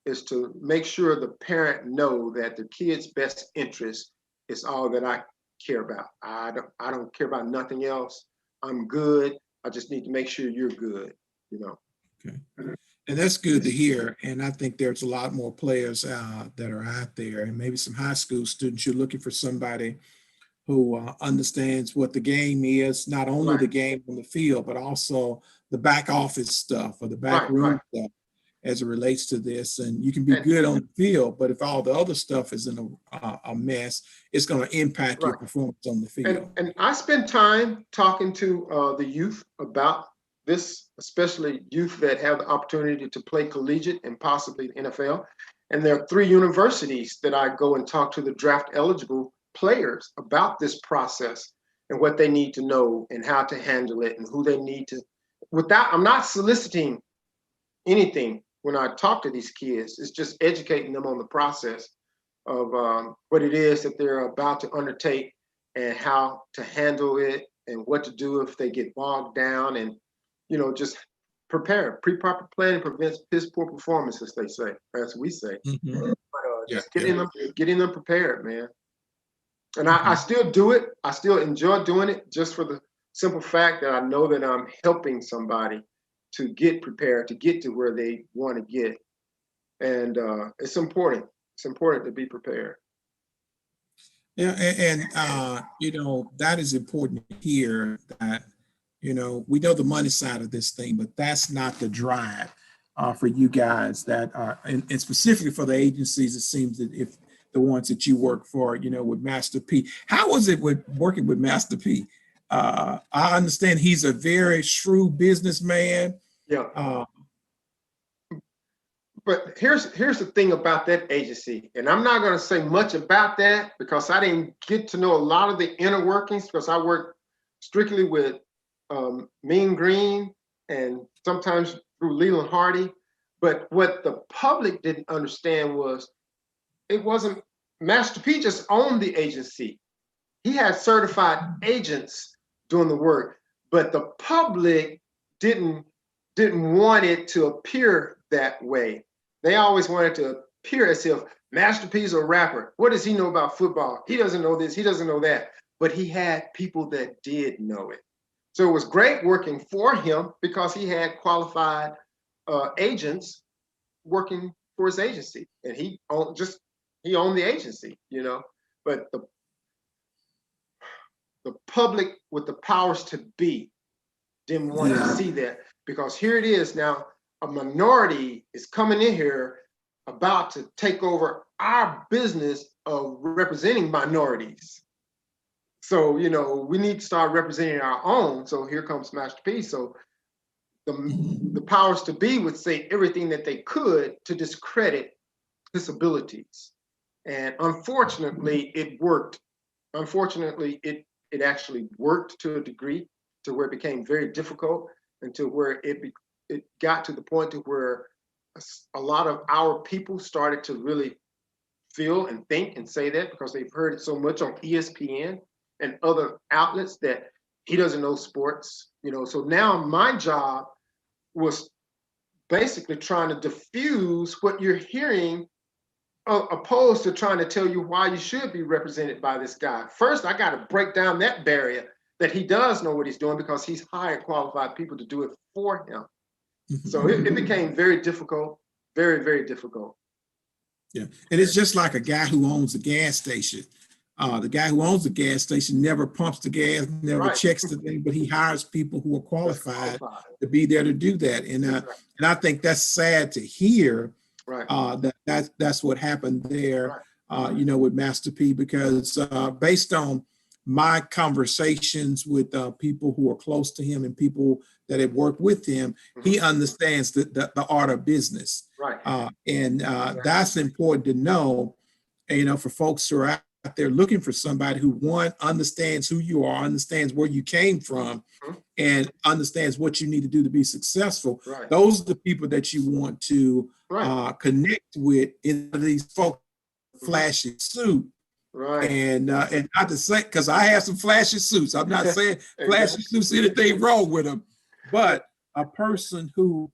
is to make sure the parent know that the kid's best interest is all that I care about. I don't care about nothing else. I'm good. I just need to make sure you're good, Okay. And that's good to hear. And I think there's a lot more players that are out there, and maybe some high school students. You're looking for somebody who understands what the game is, not only Right, the game on the field, but also the back office stuff or the back right, right. room stuff as it relates to this. And you can be And good on the field, but if all the other stuff is in a mess, it's going to impact your right. performance on the And field. and I spend time talking to the youth about this, especially youth that have the opportunity to play collegiate and possibly the NFL. And there are 3 universities that I go and talk to the draft eligible players about this process and what they need to know and how to handle it and who they need to. Without, I'm not soliciting anything when I talk to these kids. It's just educating them on the process of what it is that they're about to undertake and how to handle it and what to do if they get bogged down, and just prepare. Pre-proper planning prevents piss poor performance, as they say, as we say. Mhm. But Yeah, just yeah. getting them prepared, man. And I Mhm. still do it. I still enjoy doing it, just for the simple fact that I know that I'm helping somebody to get prepared, to get to where they want to get. And it's important. It's important to be prepared. Yeah, that is important here. That we know the money side of this thing, but that's not the drive for you guys that are, and specifically for the agencies. It seems that if the ones that you work for, with Master P, how was it with working with Master P? I understand he's a very shrewd businessman. Yeah. Uh, But here's the thing about that agency, and I'm not going to say much about that because I didn't get to know a lot of the inner workings, because I work strictly with Mean Green and sometimes through Leland Hardy. But what the public didn't understand was it wasn't Master P just owned the agency. He had certified agents doing the work, but the public didn't didn't want it to appear that way. They always wanted to appear as if Master P's a rapper. What does he know about football? He doesn't know this, he doesn't know that. But he had people that did know it. So it was great working for him because he had qualified agents working for his agency, and he owned the agency. But the public with the powers to be didn't want to see that, because here it is now, a minority is coming in here about to take over our business of representing minorities. So we need to start representing our own. So here comes Master P. So the powers to be would say everything that they could to discredit his abilities, and unfortunately it worked. Unfortunately, it actually worked to a degree, to where it became very difficult, and to where it got to the point to where a lot of our people started to really feel and think and say that, because they've heard it so much on ESPN and other outlets, that he doesn't know sports. So now my job was basically trying to diffuse what you're hearing, opposed to trying to tell you why you should be represented by this guy. First, I got to break down that barrier that he does know what he's doing, because he's hired qualified people to do it for him. So it became very difficult, very, very difficult. Yeah, and it's just like a guy who owns a gas station. The guy who owns the gas station never pumps the gas, never Right. checks the thing, but he hires people who are qualified qualified. to be there to do that. And I think that's sad to hear. Right. That's what happened there. Right. With Master P, because based on my conversations with people who are close to him and people that have worked with him, he understands the art of business. Right. And that's important to know, for folks who are out there looking for somebody who, one, understands who you are, understands where you came from, and understands what you need to do to be successful. Right. Those are the people that you want to connect with in these folks flashy suit. Right. And not to say, because I have some flashy suits. I'm not saying flashy suits, anything wrong with them, but a person who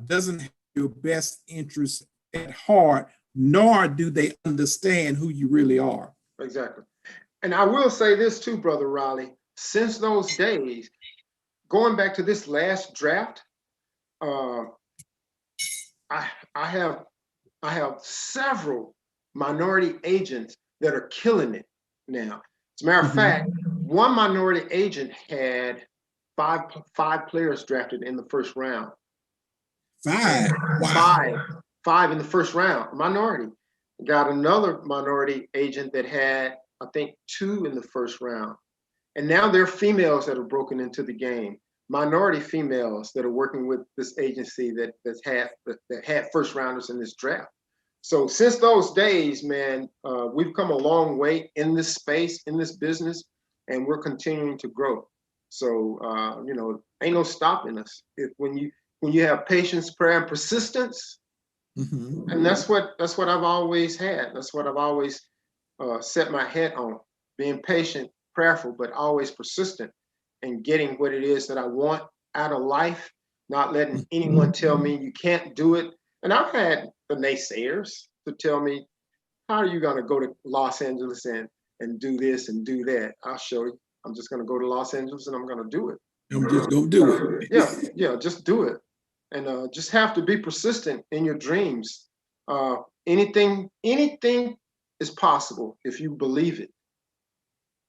doesn't have your best interest at heart, nor do they understand who you really are. Exactly. And I will say this too, Brother Riley, since those days, going back to this last draft, I have several minority agents that are killing it now. As a matter of fact, one minority agent had five players drafted in the first round. Five. Wow. Five in the first round. Minority. Got another minority agent that had, I think, two in the first round. And now there are females that have broken into the game. Minority females that are working with this agency that had first rounders in this draft. So since those days, man, we've come a long way in this space, in this business, and we're continuing to grow. So ain't no stopping us. When you have patience, prayer, and persistence, and that's what I've always had. That's what I've always set my head on: being patient, prayerful, but always persistent, and getting what it is that I want out of life. Not letting anyone tell me you can't do it. And I've had the naysayers to tell me, how are you going to go to Los Angeles and do this and do that? I'll show you. I'm just going to go to Los Angeles and I'm going to do it. I'm just going to do it. Yeah, just do it. And just have to be persistent in your dreams. Anything is possible if you believe it.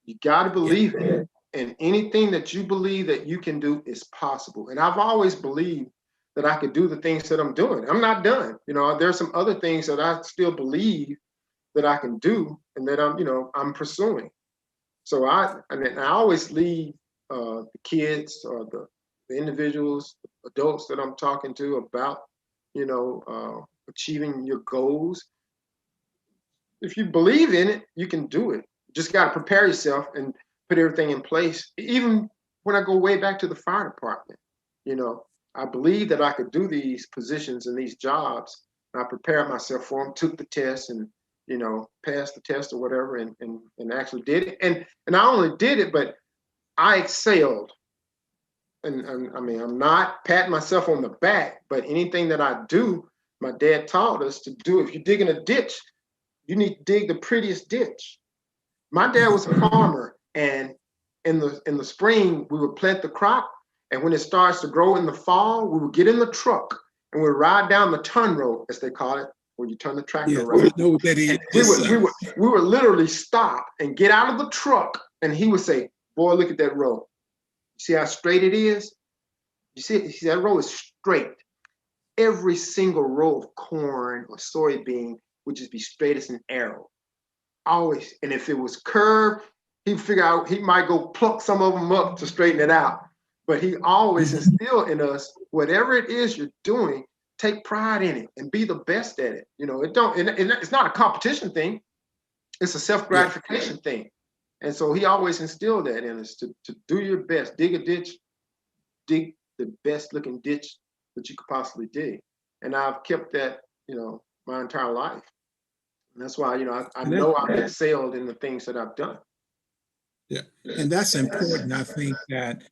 You got to believe it. And anything that you believe that you can do is possible. And I've always believed that I could do the things that I'm doing. I'm not done. There's some other things that I still believe that I can do and that I'm pursuing. So I always lead the kids or the individuals, adults that I'm talking to about, achieving your goals. If you believe in it, you can do it. You just got to prepare yourself and put everything in place. Even when I go way back to the fire department, I believed that I could do these positions and these jobs. And I prepared myself for them, took the test and, passed the test or whatever and actually did it. And not only did it, but I excelled. And I mean, I'm not patting myself on the back, but anything that I do, my dad taught us to do. If you're digging a ditch, you need to dig the prettiest ditch. My dad was a farmer, and in the spring, we would plant the crop. And when it starts to grow in the fall, we would get in the truck and we'd ride down the ton road, as they call it, where you turn the tractor around. I know what that is. We would literally stop and get out of the truck, and he would say, "Boy, look at that road. You see how straight it is? You see that road is straight. Every single row of corn or soybean would just be straight as an arrow. Always. And if it was curved, he'd figure out he might go pluck some of them up to straighten it out. But he always instilled in us, whatever it is you're doing, take pride in it and be the best at it. It's not a competition thing. It's a self-gratification thing. And so he always instilled that in us to do your best, dig a ditch, dig the best looking ditch that you could possibly dig. And I've kept that, my entire life. And that's why, I know I've excelled in the things that I've done. Yeah. And that's important. I think that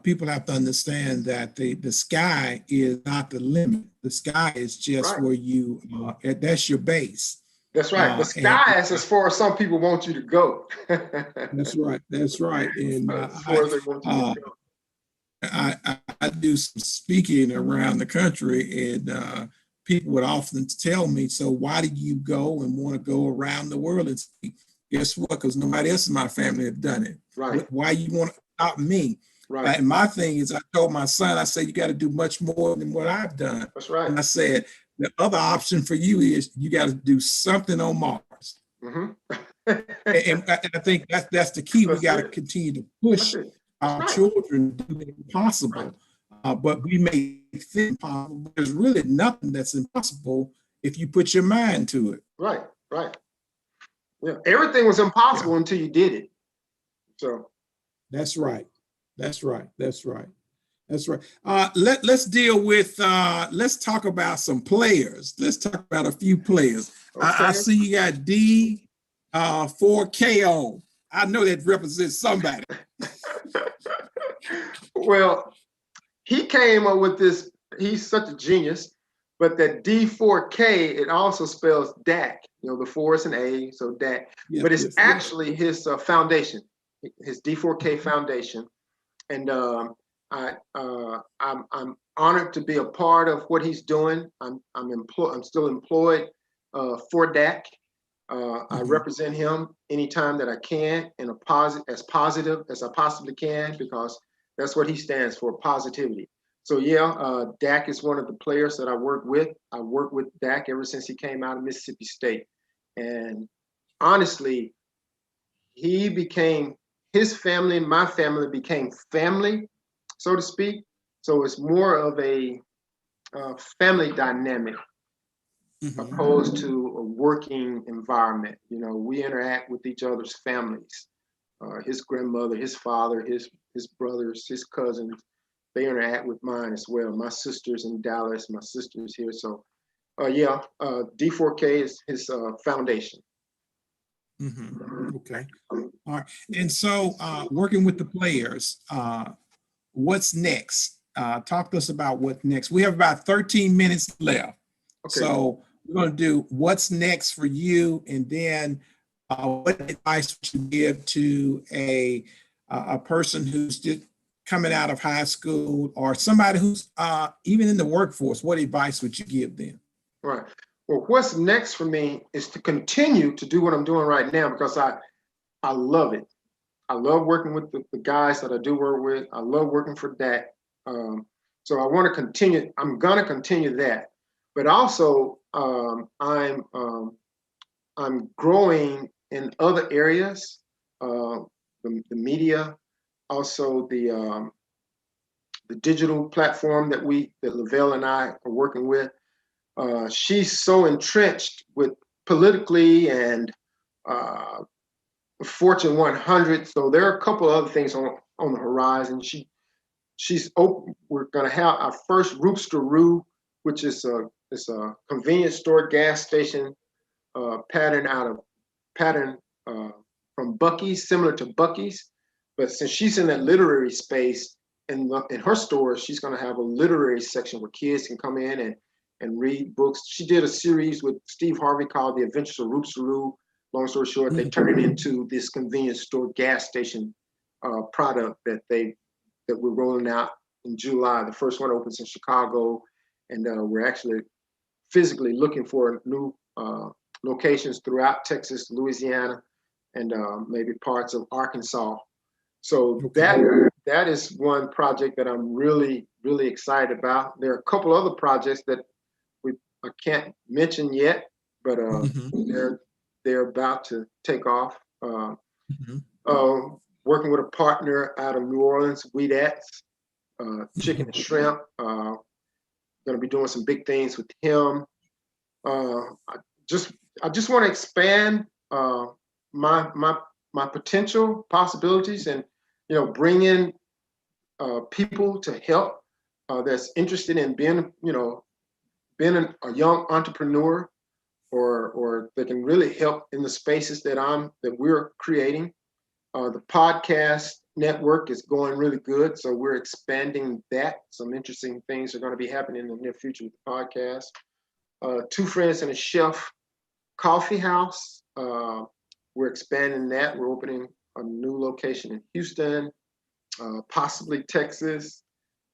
people have to understand that the sky is not the limit. The sky is just where you, that's your base. That's right. The sky is as far as some people want you to go. That's right. That's right. And as far as they want you to go. I do some speaking around the country, and people would often tell me, "So why do you go and want to go around the world and speak?" Guess what? Because nobody else in my family have done it. Right. Why you want to stop me? Right. And my thing is, I told my son, I said, you got to do much more than what I've done. That's right. And I said, the other option for you is you got to do something on Mars. And I think that's the key. We got to continue to push our children to do the impossible. But we may think possible, but there's really nothing that's impossible if you put your mind to it. Right, right. Yeah, everything was impossible until you did it. So that's right. That's right. That's right. That's right. Let's deal with, let's talk about some players. Let's talk about a few players. Okay. I see you got D4KO. I know that represents somebody. Well, he came up with this, he's such a genius, but that D4K, it also spells DAC. The 4 is an A, so DAC. Yes, but it's actually his foundation, his D4K foundation. And I'm honored to be a part of what he's doing. I'm still employed for Dak. I represent him anytime that I can in as positive as I possibly can, because that's what he stands for, positivity. So yeah, Dak is one of the players that I work with. I worked with Dak ever since he came out of Mississippi State. And honestly, his family, my family became family, so to speak. So it's more of a family dynamic opposed to a working environment. You know, we interact with each other's families. His grandmother, his father, his brothers, his cousins, they interact with mine as well. My sister's in Dallas, my sister's here. So yeah, D4K is his foundation. Okay. All right. And so working with the players, what's next? Talk to us about what's next. We have about 13 minutes left. Okay. So we're going to do what's next for you, and then what advice would you give to a person who's just coming out of high school, or somebody who's even in the workforce? What advice would you give them? Right. Well, what's next for me is to continue to do what I'm doing right now, because I love it. I love working with the guys that I do work with. I love working for Dak. So I want to continue. I'm going to continue that. But also, I'm growing in other areas, the media, also the digital platform that Lavelle and I are working with. She's so entrenched with politically and Fortune 100. So there are a couple of other things on the horizon. She's open. We're going to have our first Roosteroo, which is a convenience store gas station pattern from Buc-ee's, similar to Buc-ee's. But since she's in that literary space, in her store, she's going to have a literary section where kids can come in and read books. She did a series with Steve Harvey called The Adventures of Roosteroo. Long story short, they turned it into this convenience store gas station product that we're rolling out in July. The first one opens in Chicago, and we're actually physically looking for new locations throughout Texas, Louisiana, and maybe parts of Arkansas. So that is one project that I'm really, really excited about. There are a couple other projects that I can't mention yet, but they're about to take off. Working with a partner out of New Orleans, Weedettes, chicken and shrimp. Going to be doing some big things with him. I just want to expand my potential possibilities, and bring in people to help that's interested in being a young entrepreneur, or that can really help in the spaces that we're creating. The podcast network is going really good, so we're expanding that. Some interesting things are going to be happening in the near future with the podcast. Two Friends and a Chef coffee house. We're expanding that. We're opening a new location in Houston, possibly Texas,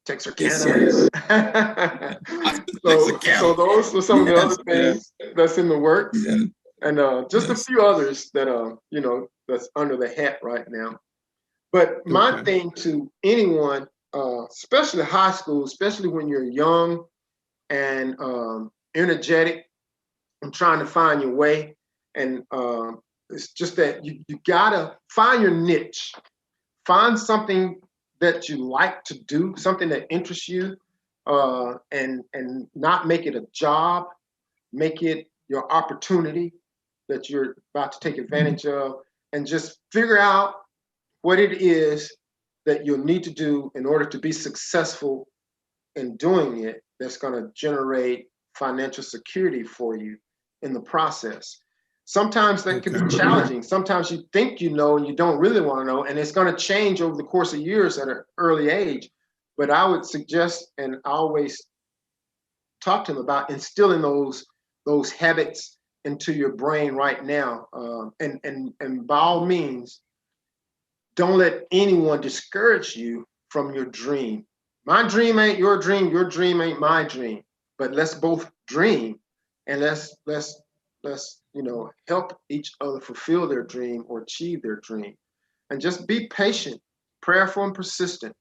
Texarkana. So those are some of the other things that's in the works, and just a few others that that's under the hat right now. But my thing to anyone, especially high school, especially when you're young and energetic and trying to find your way, and it's just that you gotta find your niche, find something that you like to do, something that interests you, and not make it a job, make it your opportunity that you're about to take advantage of, and just figure out what it is that you'll need to do in order to be successful in doing it, that's going to generate financial security for you in the process. Sometimes that can be challenging. Sometimes you think you know and you don't really want to know, and it's going to change over the course of years at an early age. But I would suggest, and I always talk to them about instilling those habits into your brain right now. And by all means, don't let anyone discourage you from your dream. My dream ain't your dream ain't my dream. But let's both dream, and let's help each other fulfill their dream or achieve their dream. And just be patient, prayerful and persistent,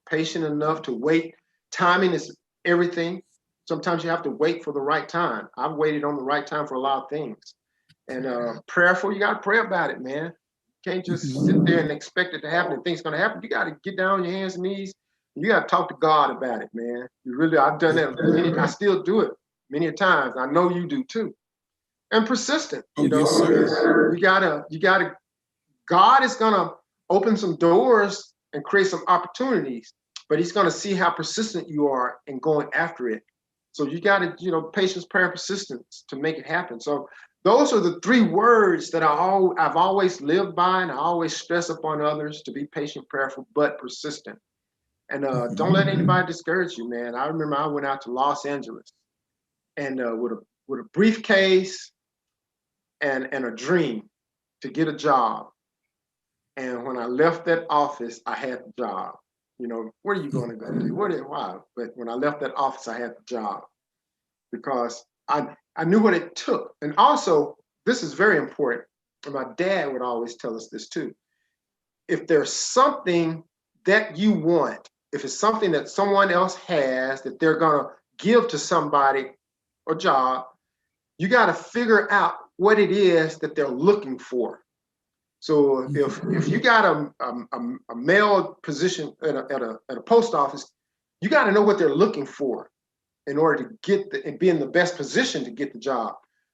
patient enough to wait. Timing is everything. Sometimes you have to wait for the right time. I've waited on the right time for a lot of things. And prayerful, you got to pray about it, man. You can't just sit there and expect it to happen and think it's going to happen. You got to get down on your hands and knees. You got to talk to God about it, man. I've done that. I still do it many times. I know you do too. And persistent, Yes, sir. you gotta, God is gonna open some doors and create some opportunities, but he's gonna see how persistent you are in going after it. So you gotta, patience, prayer, and persistence to make it happen. So those are the 3 words that I've always lived by, and I always stress upon others: to be patient, prayerful, but persistent. And don't let anybody discourage you, man. I remember I went out to Los Angeles and with a briefcase and a dream to get a job. And when I left that office, I had the job. Where are you going to go to? Why? But when I left that office, I had the job because I knew what it took. And also, this is very important. And my dad would always tell us this too. If there's something that you want, if it's something that someone else has that they're going to give to somebody or job, you got to figure out what it is that they're looking for. So if you got a male position at a post office, you got to know what they're looking for in order to be in the best position to get the job.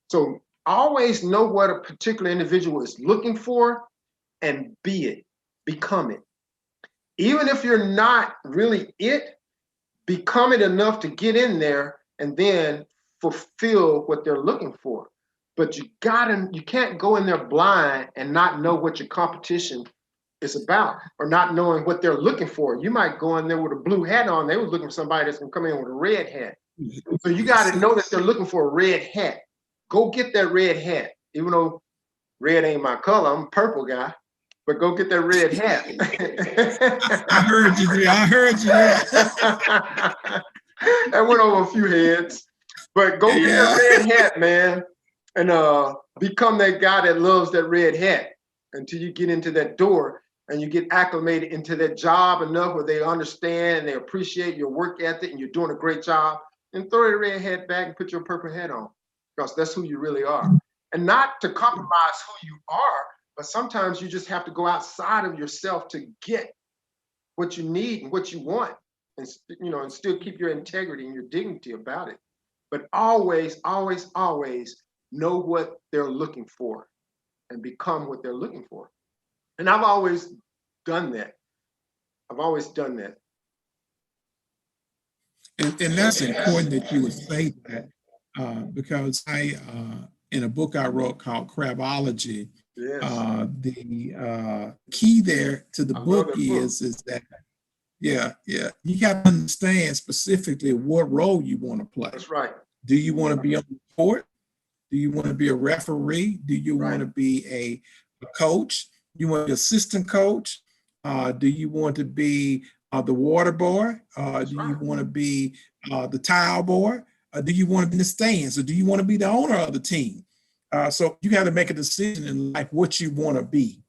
So always know what a particular individual is looking for and become it. Even if you're not really it, become it enough to get in there and then fulfill what they're looking for. But you can't go in there blind and not know what your competition is about, or not knowing what they're looking for. You might go in there with a blue hat on. They were looking for somebody that's gonna come in with a red hat. So you got to know that they're looking for a red hat. Go get that red hat. Even though red ain't my color, I'm a purple guy. But go get that red hat. I heard you there. I heard you there. That went over a few heads. But go get that red hat, man, and become that guy that loves that red hat until you get into that door and you get acclimated into that job enough where they understand and they appreciate your work ethic and you're doing a great job. And throw the red hat back and put your purple hat on, because that's who you really are. And not to compromise who you are, but sometimes you just have to go outside of yourself to get what you need and what you want, and and still keep your integrity and your dignity about it. But always, always, always know what they're looking for and become what they're looking for. And I've always done that. I've always done that. And that's important that you would say that, because in a book I wrote called Crabology, Yes. The key there to the book is that, you got to understand specifically what role you want to play. That's right. Do you want to be on the court? Do you want to be a referee? Do you want to be a coach? You want to be assistant coach? Do you want to be the water boy? Do you want to be the tile boy? Do you want to be in the stands? Or do you want to be the owner of the team? So you got to make a decision in life what you want to be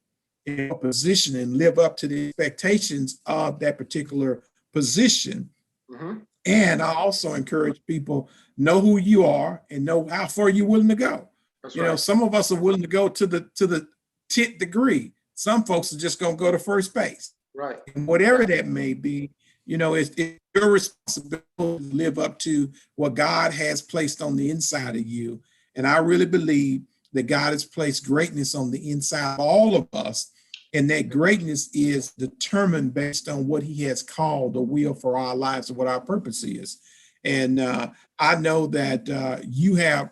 in a position and live up to the expectations of that particular position. Mm-hmm. And I also encourage people, know who you are and know how far you're willing to go. That's you right. know, some of us are willing to go to the 10th degree. Some folks are just going to go to first base. Right. And whatever that may be, it's your responsibility to live up to what God has placed on the inside of you. And I really believe that God has placed greatness on the inside of all of us. And that greatness is determined based on what he has called the will for our lives and what our purpose is. And I know that you have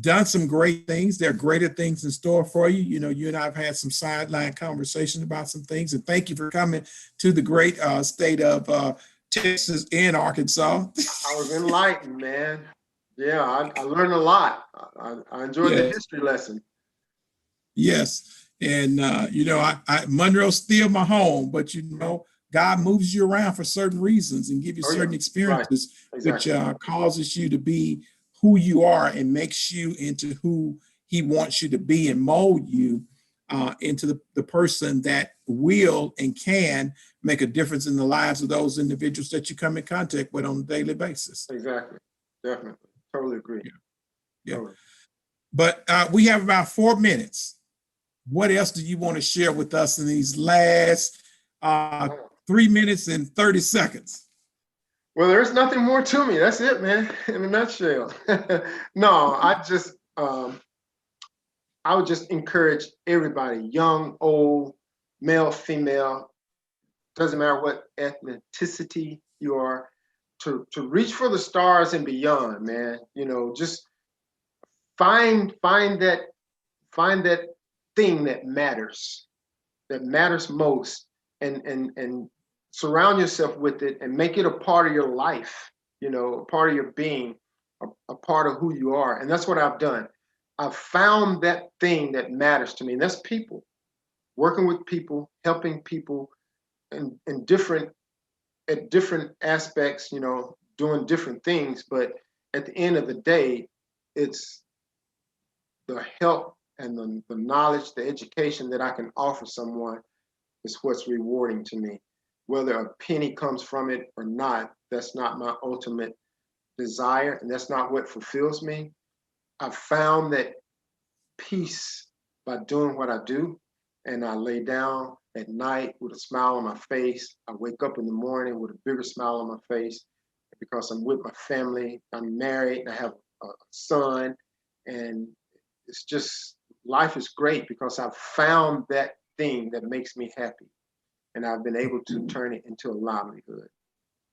done some great things. There are greater things in store for you. You and I have had some sideline conversations about some things. And thank you for coming to the great state of Texas and Arkansas. I was enlightened, man. Yeah, I learned a lot. I enjoyed the history lesson. Yes. And, Monroe's still my home, but, God moves you around for certain reasons and give you Oh, yeah. certain experiences, Exactly. which causes you to be who you are and makes you into who he wants you to be and mold you into the person that will and can make a difference in the lives of those individuals that you come in contact with on a daily basis. Exactly. Definitely. Totally agree. Yeah. Totally. But we have about 4 minutes. What else do you want to share with us in these last 3 minutes and 30 seconds? Well, there's nothing more to me. That's it, man, in a nutshell. No, I would just encourage everybody, young, old, male, female, doesn't matter what ethnicity you are, to reach for the stars and beyond, man. You know, just find that thing that matters most, and surround yourself with it and make it a part of your life, you know, a part of your being, a part of who you are. And that's what I've done. I've found that thing that matters to me, and that's people, working with people, helping people in different at different aspects, you know, doing different things. But at the end of the day, it's the help and the knowledge, the education that I can offer someone is what's rewarding to me. Whether a penny comes from it or not, that's not my ultimate desire, and that's not what fulfills me. I've found that peace by doing what I do, and I lay down at night with a smile on my face. I wake up in the morning with a bigger smile on my face because I'm with my family. I'm married. I have a son, and it's just life is great because I've found that thing that makes me happy, and I've been able to turn it into a livelihood.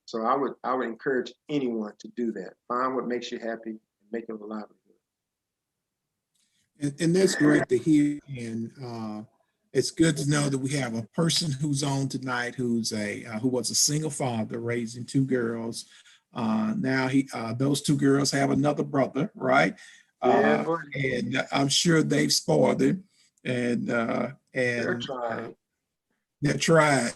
So I would encourage anyone to do that. Find what makes you happy and make it a livelihood. And that's great to hear. And it's good to know that we have a person who's on tonight who was a single father raising two girls. Now those two girls have another brother, right? Yeah, boy, And I'm sure they've spoiled him, and they're trying. they're trying.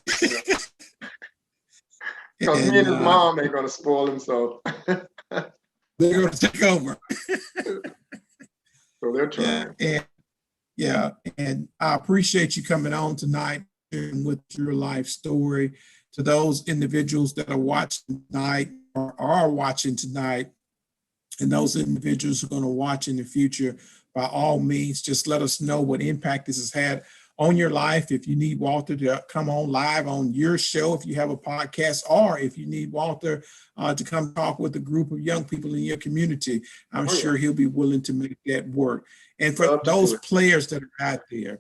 Because me And and his mom ain't gonna spoil him, so they're going to take over. so they're Yeah, trying. and I appreciate you coming on tonight and with your life story. To those individuals that are watching tonight or are watching tonight, and those individuals who are going to watch in the future, by all means, just let us know what impact this has had on your life. If you need Walter to come on live on your show, if you have a podcast, or if you need Walter to come talk with a group of young people in your community, I'm sure he'll be willing to make that work. And for those players that are out there,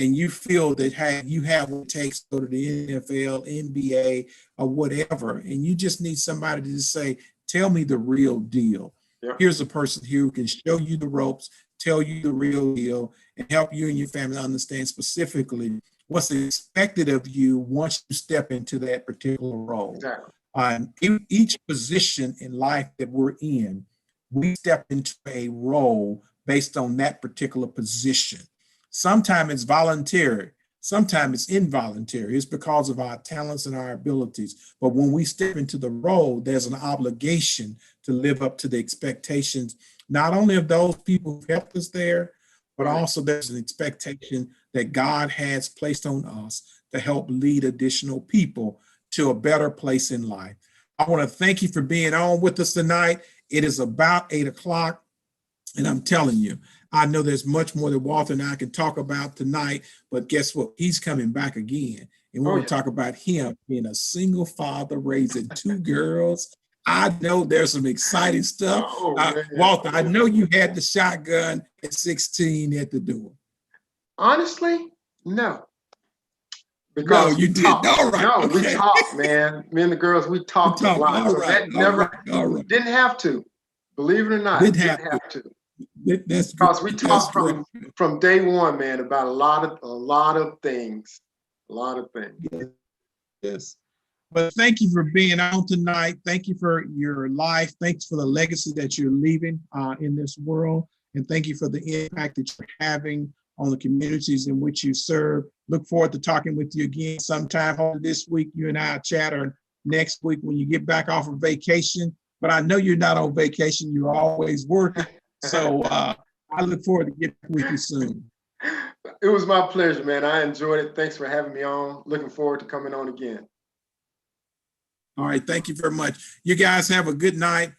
and you feel that, hey, you have what it takes to go to the NFL, NBA, or whatever, and you just need somebody to just say, tell me the real deal. Yep. Here's a person here who can show you the ropes, tell you the real deal, and help you and your family understand specifically what's expected of you once you step into that particular role. Exactly. In each position in life that we're in, we step into a role based on that particular position. Sometimes it's voluntary, sometimes it's involuntary. It's because of our talents and our abilities. But when we step into the role, there's an obligation to live up to the expectations, not only of those people who helped us there, but also there's an expectation that God has placed on us to help lead additional people to a better place in life. I want to thank you for being on with us tonight. It is about 8 o'clock. And I'm telling you, I know there's much more that Walter and I can talk about tonight, but guess what? He's coming back again. And we're going to talk about him being a single father, raising two girls. I know there's some exciting stuff. Walter, I know you had the shotgun at 16 at the door. Honestly, no. Because no, you did. All right. No, we talked, man. Me and the girls, we talked a lot. All so right. that never didn't have to. Believe it or not, didn't have to. That's because we talked from day one, man, about a lot of things. Yes. But thank you for being on tonight. Thank you for your life. Thanks for the legacy that you're leaving in this world. And thank you for the impact that you're having on the communities in which you serve. Look forward to talking with you again sometime. Hopefully this week you and I chat, or next week when you get back off of vacation. But I know you're not on vacation. You're always working. So I look forward to getting with you soon. It was my pleasure, man. I enjoyed it. Thanks for having me on. Looking forward to coming on again. All right. Thank you very much. You guys have a good night.